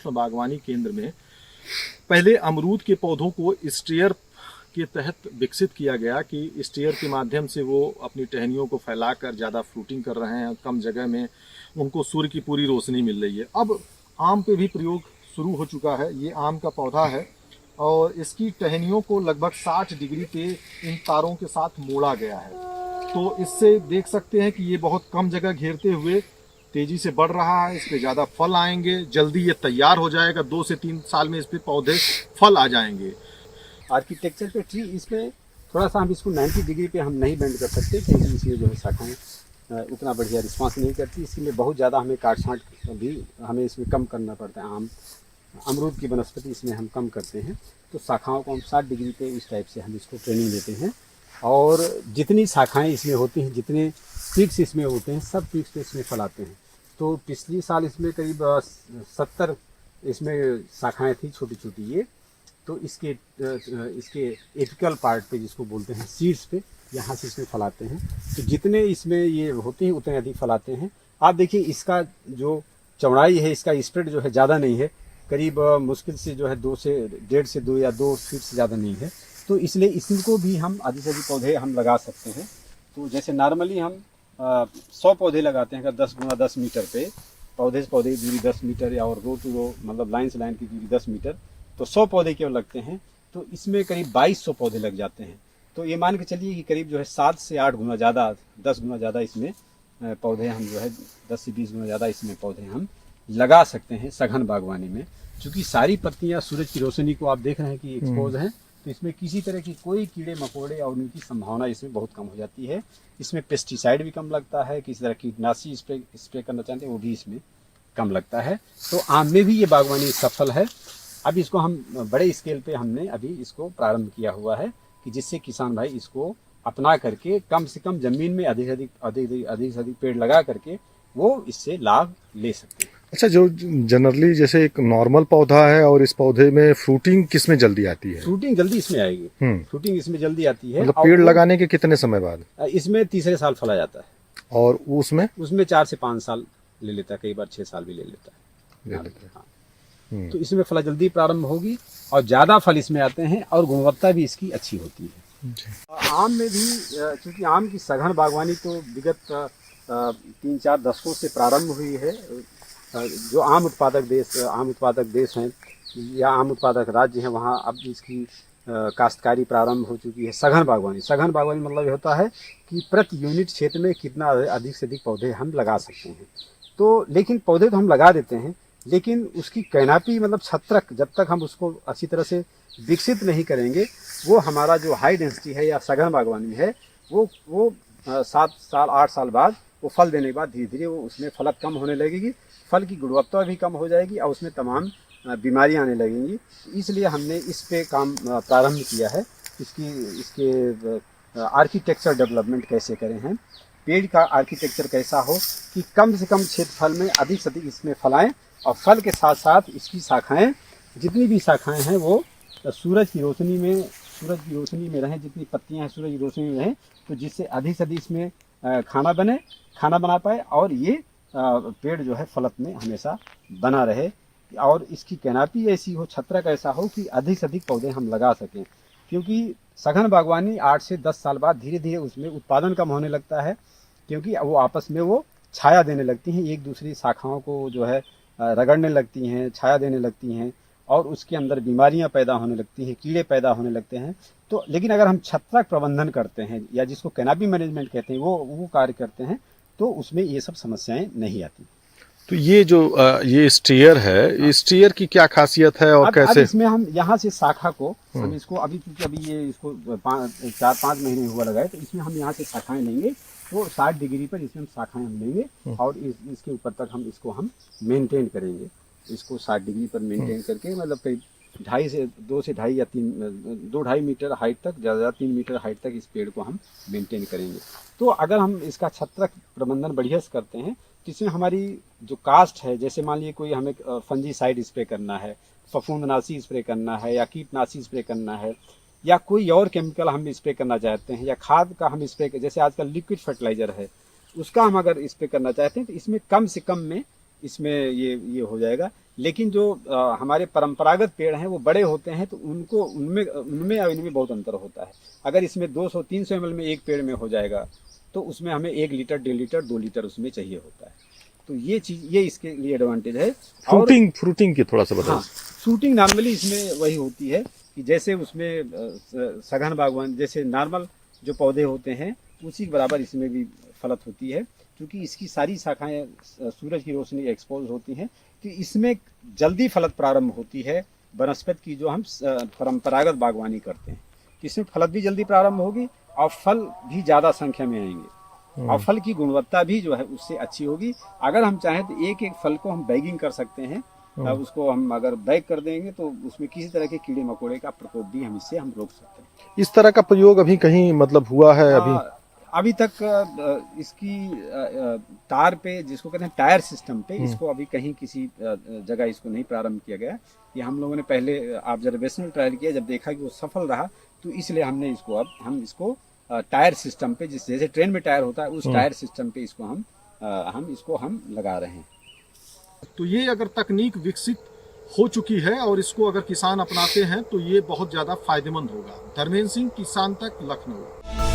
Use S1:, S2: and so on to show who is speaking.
S1: सूक्ष्म बागवानी केंद्र में पहले अमरूद के पौधों को स्टेयर के तहत विकसित किया गया कि स्टेयर के माध्यम से वो अपनी टहनियों को फैलाकर ज़्यादा फ्रूटिंग कर रहे हैं, कम जगह में उनको सूर्य की पूरी रोशनी मिल रही है। अब आम पे भी प्रयोग शुरू हो चुका है। ये आम का पौधा है और इसकी टहनियों को लगभग 60 डिग्री पे इन तारों के साथ मोड़ा गया है। तो इससे देख सकते हैं कि ये बहुत कम जगह घेरते हुए तेजी से बढ़ रहा है। इस पे ज़्यादा फल आएंगे, जल्दी ये तैयार हो जाएगा, 2 से 3 साल में इस पे पौधे फल आ जाएंगे।
S2: आर्किटेक्चर पे ट्री इसमें थोड़ा सा हम इसको 90 डिग्री पे हम नहीं बेंड कर सकते क्योंकि इसमें जो है शाखाएँ उतना बढ़िया रिस्पांस नहीं करती, इसलिए बहुत ज़्यादा हमें काट छाँट भी हमें इसमें कम करना पड़ता है। अमरूद की वनस्पति इसमें हम कम करते हैं, तो शाखाओं को हम 60 डिग्री पे इस टाइप से हम इसको ट्रेनिंग देते हैं। और जितनी शाखाएं इसमें होती हैं, जितने पीक्स इसमें होते हैं, सब पीक्स पे इसमें फल आते हैं। तो पिछली साल इसमें करीब 70 इसमें शाखाएं थी छोटी छोटी। ये तो इसके एपिकल पार्ट पे जिसको बोलते हैं सीड्स पे, यहाँ से इसमें फल आते हैं। तो जितने इसमें ये होते हैं उतने अधिक फल आते हैं। आप देखिए इसका जो चौड़ाई है, इसका स्प्रेड जो है ज़्यादा नहीं है, करीब मुश्किल से जो है 1.5 से 2 या 2 फीट से ज़्यादा नहीं है। तो इसलिए इनको भी हम अधिक से अधिक पौधे हम लगा सकते हैं। तो जैसे नॉर्मली हम 100 पौधे लगाते हैं अगर 10 गुना 10 मीटर पे, पौधे से पौधे की दूरी 10 मीटर या और रो टू रो मतलब लाइन से लाइन की दूरी 10 मीटर, तो 100 पौधे केवल लगते हैं। तो इसमें करीब 2200 पौधे लग जाते हैं। तो ये मान के चलिए कि करीब जो है 7 से 8 गुना ज़्यादा, 10 गुना ज़्यादा इसमें पौधे हम जो है 10 से 20 गुना ज़्यादा इसमें पौधे हम लगा सकते हैं सघन बागवानी में। क्योंकि सारी पत्तियां सूरज की रोशनी को आप देख रहे हैं कि एक्सपोज हैं, तो इसमें किसी तरह की कोई कीड़े मकोड़े और उनकी संभावना इसमें बहुत कम हो जाती है। इसमें पेस्टिसाइड भी कम लगता है, किसी तरह कीटनाशी स्प्रे करना चाहते हैं वो भी इसमें कम लगता है। तो आम में भी ये बागवानी सफल है। अब इसको हम बड़े स्केल पे हमने अभी इसको प्रारंभ किया हुआ है कि जिससे किसान भाई इसको अपना करके कम से कम जमीन में अधिक से अधिक पेड़ लगा करके वो इससे लाभ ले सकते हैं।
S3: अच्छा, जो जनरली जैसे एक नॉर्मल पौधा है और इस पौधे में फ्रूटिंग किस में जल्दी आती है?
S2: फ्रूटिंग जल्दी इसमें आएगी। फ्रूटिंग इसमें जल्दी आती है।
S3: मतलब पेड़ लगाने के कितने समय बाद?
S2: इसमें तीसरे साल फल आ जाता है।
S3: और उसमें
S2: 4 से 5 साल ले लेता है, कई बार 6 साल भी ले लेता है। हाँ। तो इसमें फल जल्दी प्रारंभ होगी और ज्यादा फल इसमें आते हैं और गुणवत्ता भी इसकी अच्छी होती है। आम में भी क्योंकि आम की सघन बागवानी तो विगत 3-4 दशकों से प्रारंभ हुई है। जो आम उत्पादक देश हैं या आम उत्पादक राज्य हैं, वहाँ अब इसकी काश्तकारी प्रारंभ हो चुकी है। सघन बागवानी मतलब ये होता है कि प्रति यूनिट क्षेत्र में कितना अधिक से अधिक पौधे हम लगा सकते हैं। तो लेकिन पौधे तो हम लगा देते हैं, लेकिन उसकी कैनापी मतलब छत्रक जब तक हम उसको अच्छी तरह से विकसित नहीं करेंगे, वो हमारा जो हाई डेंसिटी है या सघन बागवानी है वो 7 साल 8 साल बाद वो फल देने के बाद धीरे धीरे वो उसमें फलक कम होने लगेगी, फल की गुणवत्ता भी कम हो जाएगी और उसमें तमाम बीमारियां आने लगेंगी। इसलिए हमने इस पे काम प्रारंभ किया है। इसके आर्किटेक्चर डेवलपमेंट कैसे करें हैं, पेड़ का आर्किटेक्चर कैसा हो कि कम से कम क्षेत्रफल में अधिक से अधिक इसमें फल आएँ और फल के साथ साथ इसकी शाखाएँ, जितनी भी शाखाएँ हैं वो सूरज की रोशनी में रहें, जितनी पत्तियाँ हैं सूरज की रोशनी में रहें, तो जिससे अधिक से अधिक इसमें खाना बना पाए और ये पेड़ जो है फलत में हमेशा बना रहे और इसकी कैनापी ऐसी हो, छत्रक ऐसा हो कि अधिक से अधिक पौधे हम लगा सकें। क्योंकि सघन बागवानी 8 से 10 साल बाद धीरे धीरे उसमें उत्पादन कम होने लगता है, क्योंकि वो आपस में वो छाया देने लगती हैं, एक दूसरी शाखाओं को जो है रगड़ने लगती हैं, छाया देने लगती हैं और उसके अंदर बीमारियां पैदा होने लगती हैं, कीड़े पैदा होने लगते हैं। तो लेकिन अगर हम छत्रक प्रबंधन करते हैं या जिसको कैनापी मैनेजमेंट कहते हैं वो कार्य करते हैं, तो उसमें ये सब समस्याएं नहीं आती।
S3: तो ये जो ये स्टेयर है, इस स्टेयर की क्या खासियत है और कैसे?
S2: इसमें हम यहाँ से शाखा को हम इसको अभी क्योंकि अभी ये इसको 4-5 महीने हुआ लगाए, तो इसमें हम यहाँ से शाखाएं लेंगे, तो 60 डिग्री पर इसमें हम शाखाएं हम लेंगे और इसके ऊपर तक हम इसको मेंटेन करेंगे। इसको 60 डिग्री पर मेंटेन करके मतलब करीब 2 से ढाई या 2-2.5 मीटर हाइट तक, ज़्यादा 3 मीटर हाइट तक इस पेड़ को हम मेंटेन करेंगे। तो अगर हम इसका छत्रक प्रबंधन बढ़िया से करते हैं तो इसमें हमारी जो कास्ट है, जैसे मान लीजिए कोई हमें फंजीसाइड स्प्रे करना है, फफूंदनाशी स्प्रे करना है या कीटनाशी स्प्रे करना है या कोई और केमिकल हम स्प्रे करना चाहते हैं या खाद का हम स्प्रे, जैसे आजकल लिक्विड फर्टिलाइजर है उसका हम अगर स्प्रे करना चाहते हैं, तो इसमें कम से कम में इसमें ये हो जाएगा लेकिन जो हमारे परंपरागत पेड़ हैं वो बड़े होते हैं, तो उनको उनमें उनमें और इनमें बहुत अंतर होता है। अगर इसमें 200-300 ml में एक पेड़ में हो जाएगा, तो उसमें हमें 1 लीटर, 1.5 लीटर, 2 लीटर उसमें चाहिए होता है। तो ये चीज़, ये इसके लिए एडवांटेज है। और
S3: फ्रूटिंग की थोड़ा सा
S2: हाँ,
S3: बताइए।
S2: शूटिंग नॉर्मली इसमें वही होती है कि जैसे उसमें सघन बागवान जैसे नॉर्मल जो पौधे होते हैं उसी के बराबर इसमें भी फलत होती है, क्योंकि इसकी सारी शाखाएं सूरज की रोशनी एक्सपोज होती हैं, तो इसमें जल्दी फलत प्रारंभ होती है वनस्पति की, जो हम परंपरागत बागवानी करते हैं। तो इसमें फलत भी जल्दी प्रारंभ होगी और फल भी ज़्यादा संख्या में आएंगे और फल की गुणवत्ता भी जो है उससे अच्छी होगी। अगर हम चाहें तो एक एक फल को हम बैगिंग कर सकते हैं। उसको हम अगर बैग कर देंगे तो उसमें किसी तरह के कीड़े मकोड़े का प्रकोप भी हम इससे रोक सकते हैं।
S3: इस तरह का प्रयोग अभी कहीं मतलब हुआ है अभी?
S2: अभी तक इसकी तार पे, जिसको कहते हैं टायर सिस्टम पे, इसको अभी कहीं किसी जगह इसको नहीं प्रारंभ किया गया। ये हम लोगों ने पहले ऑब्जर्वेशनल ट्रायल किया, जब देखा कि वो सफल रहा तो इसलिए हमने इसको, अब हम इसको टायर सिस्टम पे, जैसे ट्रेन में टायर होता है उस टायर सिस्टम पे इसको हम लगा रहे हैं।
S1: तो ये अगर तकनीक विकसित हो चुकी है और इसको अगर किसान अपनाते हैं तो ये बहुत ज़्यादा फायदेमंद होगा। धर्मेंद्र सिंह, किसान तक, लखनऊ।